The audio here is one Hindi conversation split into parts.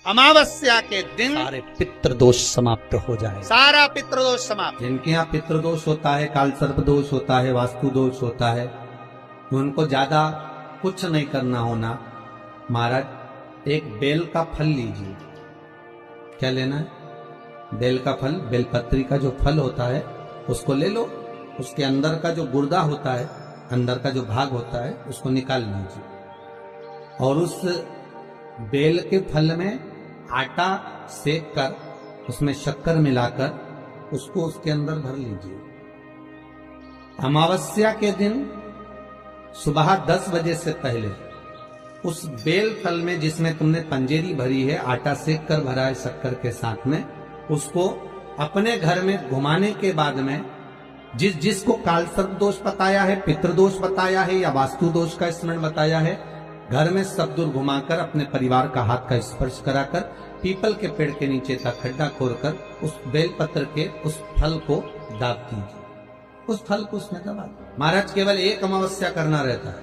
अमावस्या के दिन सारे पितृदोष समाप्त हो जाए। सारा पितृदोष समाप्त। जिनके यहाँ पितृदोष होता है, काल सर्प दोष होता है, वास्तु दोष होता है, उनको ज्यादा कुछ नहीं करना होना। महाराज एक बेल का फल लीजिए। क्या लेना है? बेल का फल, बेलपत्री का जो फल होता है उसको ले लो। उसके अंदर का जो गुर्दा होता है, अंदर का जो भाग होता है, उसको निकाल लीजिए और उस बेल के फल में आटा सेक कर उसमें शक्कर मिलाकर उसको उसके अंदर भर लीजिए। अमावस्या के दिन सुबह 10 बजे से पहले उस बेल फल में, जिसमें तुमने पंजेरी भरी है, आटा सेक कर भरा है शक्कर के साथ में, उसको अपने घर में घुमाने के बाद में जिसको काल सर्प दोष बताया है, पितृदोष बताया है या वास्तु दोष का स्मरण बताया है, घर में सब दूर घुमाकर अपने परिवार का हाथ का स्पर्श कराकर पीपल के पेड़ के नीचे का खड्डा खोदकर उस बेल पत्र के उस फल को दाब दीजिए। उस फल को उसमें दबा दीजिए। महाराज केवल एक अमावस्या करना रहता है,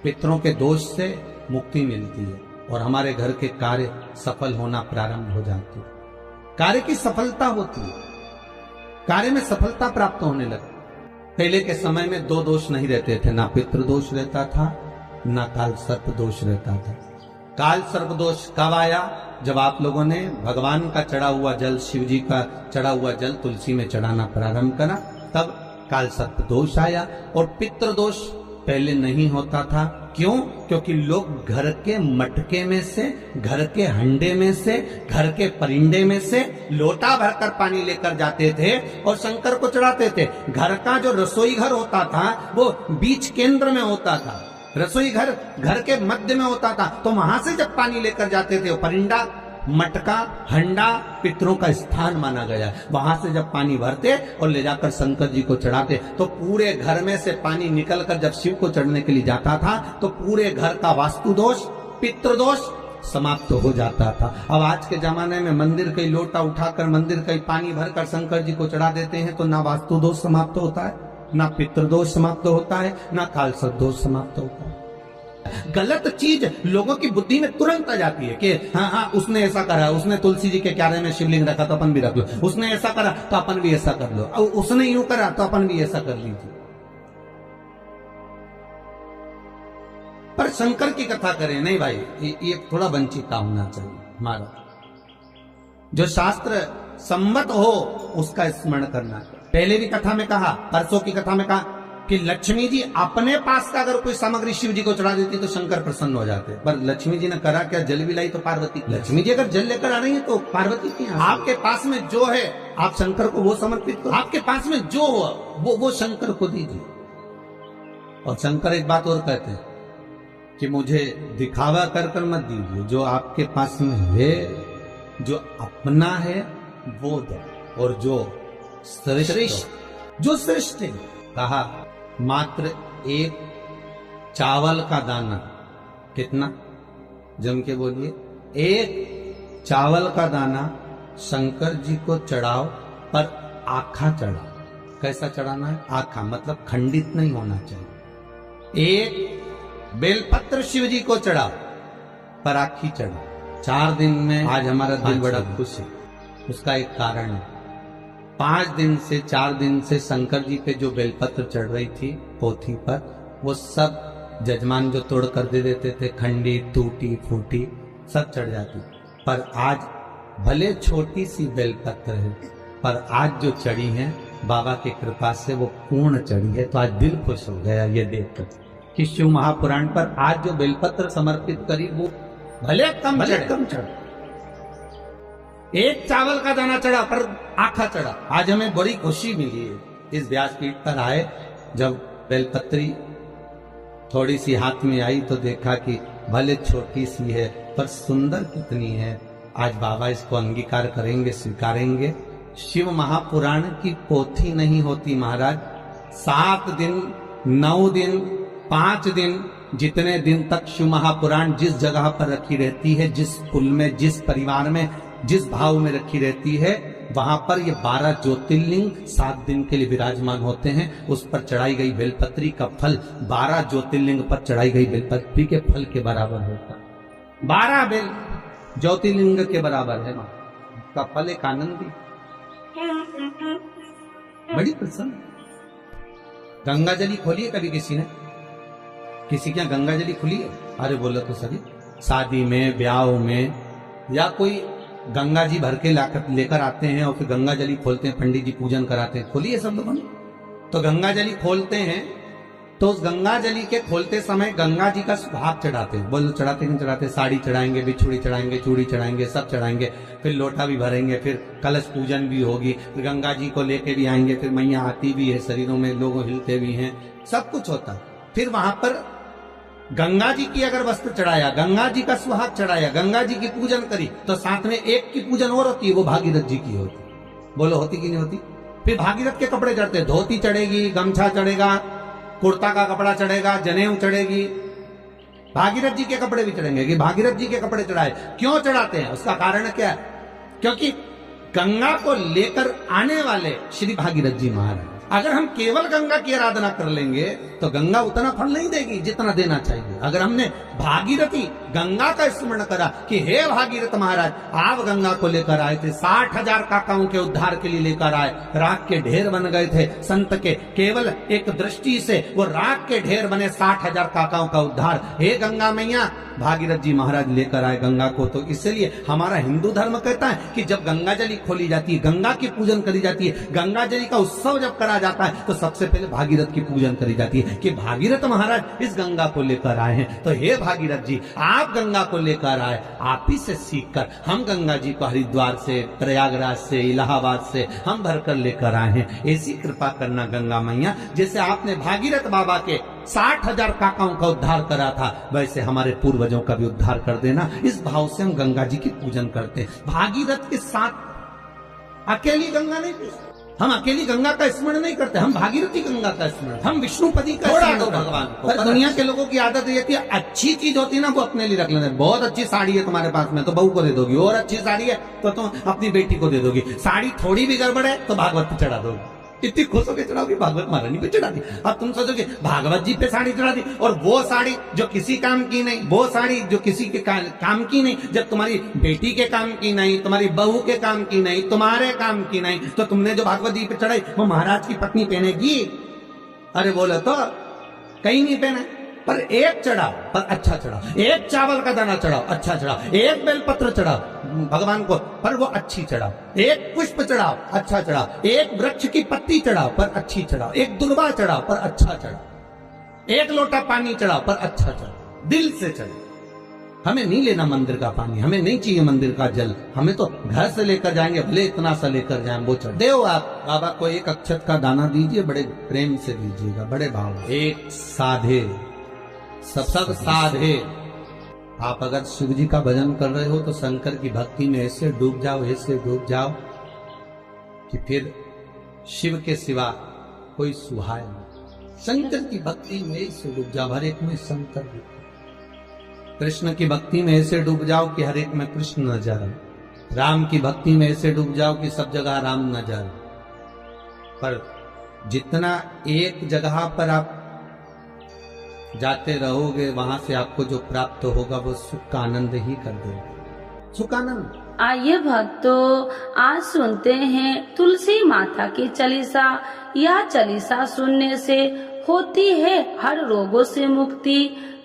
पितरों के दोष से मुक्ति मिलती है और हमारे घर के कार्य सफल होना प्रारंभ हो जाते हैं। कार्य की सफलता होती है, कार्य में सफलता प्राप्त होने लगती। पहले के समय में 2 दोष नहीं रहते थे, ना पितृदोष रहता था ना काल सर्प दोष रहता था। काल सर्प दोष कब आया? जब आप लोगों ने भगवान का चढ़ा हुआ जल, शिव जी का चढ़ा हुआ जल तुलसी में चढ़ाना प्रारंभ करा, तब काल सर्प दोष आया। और पितृदोष पहले नहीं होता था। क्यों? क्योंकि लोग घर के मटके में से, घर के हंडे में से, घर के परिंदे में से लोटा भरकर पानी लेकर जाते थे और शंकर को चढ़ाते थे। घर का जो रसोई घर होता था वो बीच केंद्र में होता था, रसोई घर घर के मध्य में होता था। तो वहां से जब पानी लेकर जाते थे, परिंदा, मटका, हंडा पितरों का स्थान माना गया। वहां से जब पानी भरते और ले जाकर शंकर जी को चढ़ाते तो पूरे घर में से पानी निकलकर जब शिव को चढ़ने के लिए जाता था तो पूरे घर का वास्तु दोष, पितृदोष समाप्त हो जाता था। अब आज के जमाने में मंदिर का लोटा उठाकर मंदिर का पानी भरकर शंकर जी को चढ़ा देते हैं तो ना वास्तु दोष समाप्त होता है, ना पितृदोष समाप्त होता है, ना काल सर्प दोष समाप्त होता है। गलत चीज लोगों की बुद्धि में तुरंत आ जाती है कि हाँ उसने ऐसा करा, उसने तुलसी जी के क्यारे में शिवलिंग रखा तो अपन भी रख लो, उसने ऐसा करा तो अपन भी ऐसा कर लो, और उसने यूं करा तो अपन भी ऐसा कर लीजिए। पर शंकर की कथा करें नहीं भाई, ये थोड़ा वंचित होना चाहिए। हमारा जो शास्त्र सम्मत हो उसका स्मरण करना। पहले भी कथा में कहा, परसों की कथा में कहा कि लक्ष्मी जी अपने पास का अगर कोई सामग्री शिव जी को चढ़ा देती तो शंकर प्रसन्न हो जाते। पर लक्ष्मी जी ने करा क्या? जल भी लाई तो पार्वती। लक्ष्मी जी अगर जल लेकर आ रही है तो पार्वती की आपके पास में जो है आप शंकर को वो समर्पित करो। आपके पास में जो हो वो शंकर को दीजिए। और शंकर एक बात और कहते हैं कि मुझे दिखावा कर कर मत दीजिए, जो आपके पास में है, जो अपना है वो दो, और जो श्रेष्ठ, जो श्रेष्ठ है। कहा मात्र एक चावल का दाना, कितना? जम के बोलिए, एक चावल का दाना शंकर जी को चढ़ाओ, पर आखा चढ़ाओ। कैसा चढ़ाना है? आखा, मतलब खंडित नहीं होना चाहिए। एक बेलपत्र शिव जी को चढ़ाओ, पर आखी चढ़ाओ। 4 दिन में आज हमारा दिल बड़ा खुश है। उसका एक कारण है, 5 दिन से 4 दिन से शंकर जी पे जो बेलपत्र चढ़ रही थी पोथी पर, वो सब जजमान जो तोड़ कर दे देते थे, खंडी, टूटी फूटी सब चढ़ जाती। पर आज भले छोटी सी बेलपत्र है, पर आज जो चढ़ी है बाबा की कृपा से वो पूर्ण चढ़ी है। तो आज दिल खुश हो गया ये देखकर कि शिव महापुराण पर आज जो बेलपत्र समर्पित करी वो भले कम चढ़, एक चावल का दाना चढ़ा पर आखा चढ़ा। आज हमें बड़ी खुशी मिली है, इस व्यासपीठ पर आए जब बेलपत्री थोड़ी सी हाथ में आई तो देखा कि भले छोटी सी है पर सुंदर कितनी है। आज बाबा इसको अंगीकार करेंगे, स्वीकारेंगे। शिव महापुराण की पोथी नहीं होती महाराज। 7 दिन, 9 दिन, 5 दिन, जितने दिन तक शिव महापुराण जिस जगह पर रखी रहती है, जिस कुल में, जिस परिवार में, जिस भाव में रखी रहती है, वहां पर ये 12 ज्योतिर्लिंग 7 दिन के लिए विराजमान होते हैं। उस पर चढ़ाई गई बेलपत्री का फल 12 ज्योतिर्लिंग पर चढ़ाई गई बेलपत्री के फल के बराबर होता है। 12 बेल ज्योतिर्लिंग के बराबर है माँ का फल एक आनंदी, बड़ी प्रसन्न। गंगा जली खोली है कभी किसी ने? किसी क्या गंगा जली खुली है? अरे बोलो तो सभी, शादी में, ब्याह में, या कोई गंगा जी भर के लेकर आते हैं और फिर गंगा जली खोलते हैं, पंडित जी पूजन कराते हैं। खोली है सब लोगों ने? तो गंगा जली खोलते हैं तो उस गंगा जली के खोलते समय गंगा जी का सुहाग चढ़ाते हैं। बोलो चढ़ाते नहीं चढ़ाते? साड़ी चढ़ाएंगे, बिछुड़ी चढ़ाएंगे, चूड़ी चढ़ाएंगे, सब चढ़ाएंगे, फिर लोटा भी भरेंगे, फिर कलश पूजन भी होगी, फिर गंगा जी को लेके भी आएंगे, फिर मैया आती भी है, शरीरों में लोग हिलते भी हैं, सब कुछ होता है। फिर वहां पर गंगा जी की अगर वस्त्र चढ़ाया, गंगा जी का सुहाग चढ़ाया, गंगा जी की पूजन करी, तो साथ में एक की पूजन और होती है, वो भागीरथ जी की होती। बोलो होती कि नहीं होती? फिर भागीरथ के कपड़े चढ़ते, धोती चढ़ेगी, गमछा चढ़ेगा, कुर्ता का कपड़ा चढ़ेगा, जनेऊ चढ़ेगी, भागीरथ जी के कपड़े भी चढ़ेंगे। कि भागीरथ जी के कपड़े चढ़ाए, क्यों चढ़ाते हैं? उसका कारण क्या है? क्योंकि गंगा को लेकर आने वाले श्री भागीरथ जी महाराज। अगर हम केवल गंगा की आराधना कर लेंगे तो गंगा उतना फल नहीं देगी जितना देना चाहिए। अगर हमने भागीरथी गंगा का स्मरण करा कि हे भागीरथ महाराज, आप गंगा को लेकर आए थे, 60,000 काकाओं के उद्धार के लिए लेकर आए, राख के ढेर बन गए थे संत के, केवल एक दृष्टि से वो राख के ढेर बने, 60,000 काकाओं का उद्धार। हे गंगा मैया, भागीरथ जी महाराज लेकर आए गंगा को। तो इसलिए हमारा हिंदू धर्म कहता है कि जब गंगा जली खोली जाती है, गंगा की पूजन करी जाती है, गंगा जली का उत्सव जब करा जाता है, तो सबसे पहले भागीरथ की पूजन करी जाती है कि भागीरथ महाराज इस गंगा को लेकर आए हैं। तो हे भागीरथ जी, आप गंगा को लेकर आए, आप ही से सीखकर हम गंगा जी को हरिद्वार से, प्रयागराज से, इलाहाबाद से हम भरकर लेकर आए हैं। ऐसी कृपा करना गंगा मैया, जैसे आपने भागीरथ बाबा के 60,000 काकाओं का उद्धार करा था, वैसे हमारे पूर्वजों का भी उद्धार कर देना। इस भाव से हम गंगा जी की पूजन करते हैं। भागीरथ के साथ अकेली गंगा नहीं पूजते, हम अकेली गंगा का स्मरण नहीं करते, हम भागीरथी गंगा का स्मरण, हम विष्णुपति का स्मरण करते हैं भगवान को। पर दुनिया के लोगों की आदत ये थी, अच्छी चीज होती है ना वो अपने लिए रख लेते। बहुत अच्छी साड़ी है तुम्हारे पास में तो बहू को दे दोगी, और अच्छी साड़ी है तो तुम अपनी बेटी को दे दोगी। साड़ी थोड़ी भी गड़बड़ है तो भागवत पे चढ़ा दोगी, इतनी खुश होकर चढ़ाओगी, भागवत महारानी पे चढ़ा दी। अब तुम सोचोगे भागवत जी पे साड़ी चढ़ा दी, और वो साड़ी जो किसी काम की नहीं, वो साड़ी जो किसी के काम की नहीं, जब तुम्हारी बेटी के काम की नहीं, तुम्हारी बहू के काम की नहीं, तुम्हारे काम की नहीं, तो तुमने जो भागवत जी पे चढ़ाई वो महाराज की पत्नी पहनेगी? अरे बोलो तो कहीं नहीं पहने। पर एक चढ़ाओ पर अच्छा चढ़ाओ, एक चावल का दाना चढ़ाओ अच्छा चढ़ाओ, एक बेलपत्र चढ़ाओ भगवान को पर वो अच्छी चढ़ाओ, एक पुष्प चढ़ाओ अच्छा चढ़ाओ, एक वृक्ष की पत्ती चढ़ाओ पर अच्छी चढ़ाओ, एक दुर्वा चढ़ाओ पर अच्छा चढ़ाओ, एक लोटा पानी चढ़ाओ पर अच्छा चढ़ाओ, दिल से चढ़ाओ। हमें नहीं लेना मंदिर का पानी, हमें नहीं चाहिए मंदिर का जल, हमें तो घर से लेकर जाएंगे, भले इतना सा लेकर जाएं, वो चढ़ दो। आप बाबा को एक अक्षत का दाना दीजिए, बड़े प्रेम से दीजिएगा, बड़े भाव। एक साधे सब साधे। आप अगर शिव जी का भजन कर रहे हो तो शंकर की भक्ति में ऐसे डूब जाओ, ऐसे डूब जाओ कि फिर शिव के सिवा कोई सुहाए नहीं। शंकर की भक्ति में ऐसे डूब जाओ, हर एक में शंकर दिखे। कृष्ण की भक्ति में ऐसे डूब जाओ कि हर एक में कृष्ण नजर आए। राम की भक्ति में ऐसे डूब जाओ कि सब जगह राम नजर आए। पर जितना एक जगह पर आप जाते रहोगे, वहां से आपको जो प्राप्त होगा वो सुख का आनंद ही कर देगा, सुख आनंद। आइए भक्तों, आज सुनते हैं तुलसी माता की चालीसा। यह चालीसा सुनने से होती है हर रोगों से मुक्ति,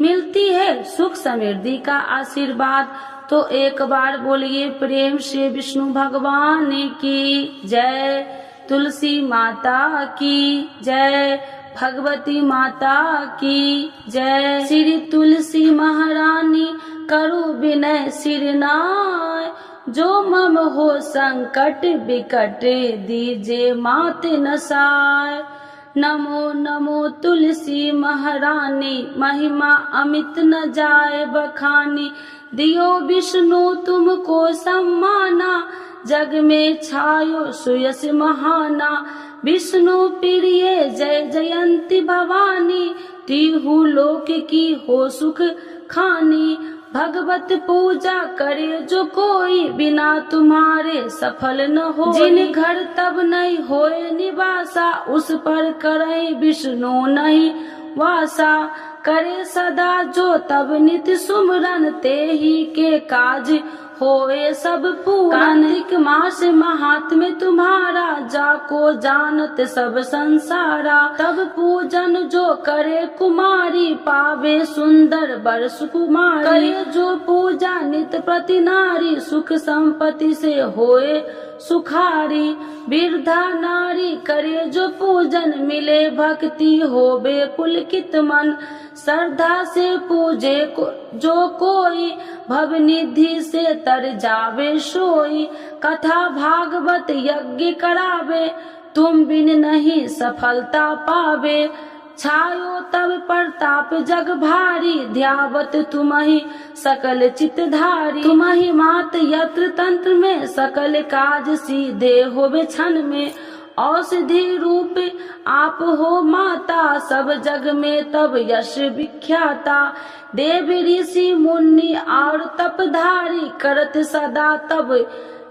मिलती है सुख समृद्धि का आशीर्वाद। तो एक बार बोलिए प्रेम से विष्णु भगवान की जय, तुलसी माता की जय, भगवती माता की जय। श्री तुलसी महारानी करो विनय सिरनाय, जो मम हो संकट विकट दीजे मात नसाय। नमो नमो तुलसी महारानी, महिमा अमित न जाए बखानी, दियो विष्णु तुमको सम्माना, जग में छायो सुयस महाना। विष्णु प्रिय जय जयंती भवानी, तिहु लोक की हो सुख खानी। भगवत पूजा करे जो कोई, बिना तुम्हारे सफल न हो। जिन घर तब नहीं होए निवासा, उस पर करे विष्णु नहीं वासा। करे सदा जो तब नित सुमरन, ते ही के काज होए सब पूरन। कार्तिक मास महात्म्य तुम्हारा, जाको जानत सब संसारा। तब पूजन जो करे कुमारी, पावे सुंदर वर सुकुमारी। करे जो पूजा नित प्रति नारी, सुख संपत्ति से होए सुखारी। वृद्धा नारी करे जो पूजन, मिले भक्ति होवे पुलकित मन। श्रद्धा से पूजे जो कोई, भव निधि से तर जावे सोई। कथा भागवत यज्ञ करावे, तुम बिन नहीं सफलता पावे। छायो तब प्रताप जग भारी, ध्यावत तुम्हि सकल चितधारी। तुम्हि मात यत्र तंत्र में, सकल काज सीधे होवे क्षण में। औषधि रूप आप हो माता, सब जग में तब यश विख्याता। देव ऋषि मुनि और तपधारी, करत सदा तब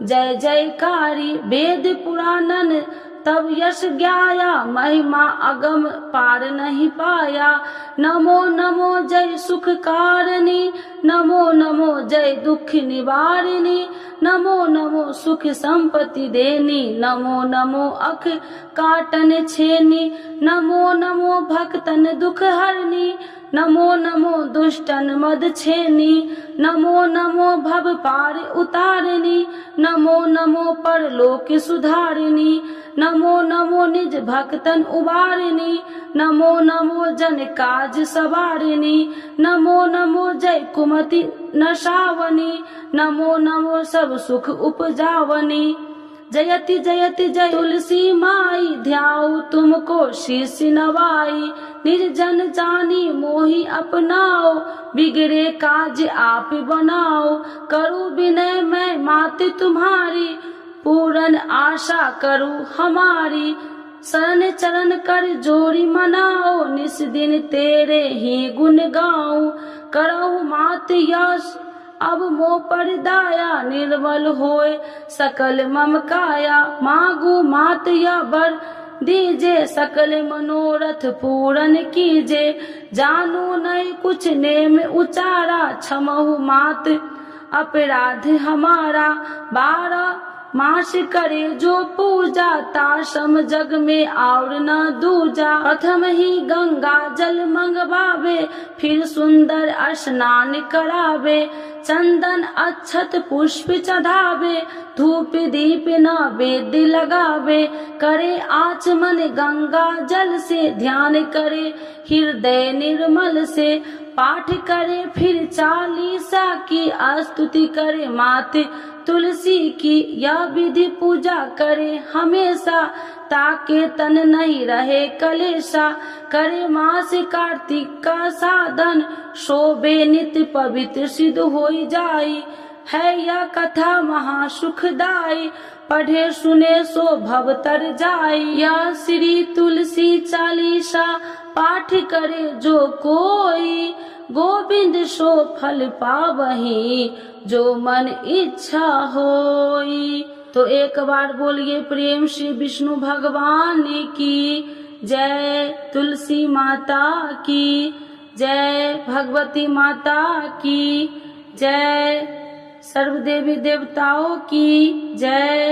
जय जयकारी। वेद पुराणन तब यश ज्ञाया, महिमा अगम पार नहीं पाया। नमो नमो जय सुख कारिणी, नमो नमो जय दुख निवारिणी। नमो नमो सुख संपत्ति देनी, नमो नमो अख काटन छेनी। नमो नमो भक्तन दुख हरनी, नमो नमो दुष्टन मद छेनी। नमो नमो भव पार उतारिणी, नमो नमो परलोक सुधारिणी। नमो नमो निज भक्तन उबारिणी, नमो नमो जन काज सवारिणी। नमो नमो जय कुमति नशावनी, नमो नमो सब सुख उपजावनी। जयति जयति जय तुलसी माई, ध्याऊ तुमको शीश नवाई। निर्जन जानी मोहि अपनाओ, बिगड़े काज आप बनाओ। करूँ विनय मैं मात तुम्हारी, पूरन आशा करूँ हमारी। शरण चरण कर जोड़ी मनाओ, निस दिन तेरे ही गुण गाऊं। करहु मात यश अब मोह पर दाया, निर्मल होए सकल मम काया। मांगू मात या वर दीजे, सकल मनोरथ पूरन कीजे। जानू नहीं कुछ नेम उचारा, क्षमहु मात अपराध हमारा। 12 मास करे जो पूजा, ताशम जग में और न दूजा। प्रथम ही गंगा जल मंगवावे, फिर सुंदर स्नान करावे। चंदन अक्षत पुष्प चढ़ावे, धूप दीप नैवेद्य लगावे। करे आचमन गंगा जल से, ध्यान करे हृदय निर्मल से। पाठ करे फिर 40 की, स्तुति करे मात तुलसी की। यह विधि पूजा करे हमेशा, ताके तन नहीं रहे कलेशा। करे मास कार्तिक का साधन, शोभे नित्य पवित्र सिद्ध होई जाई। है यह कथा महासुखदाई, पढ़े सुने सो भव तर जाई। यह श्री तुलसी चालीसा, पाठ करे जो कोई। गोविंद सो फल पावही, जो मन इच्छा होई। तो एक बार बोलिए प्रेम श्री विष्णु भगवान की जय। तुलसी माता की जय, भगवती माता की जय, सर्व देवी देवताओं की जय।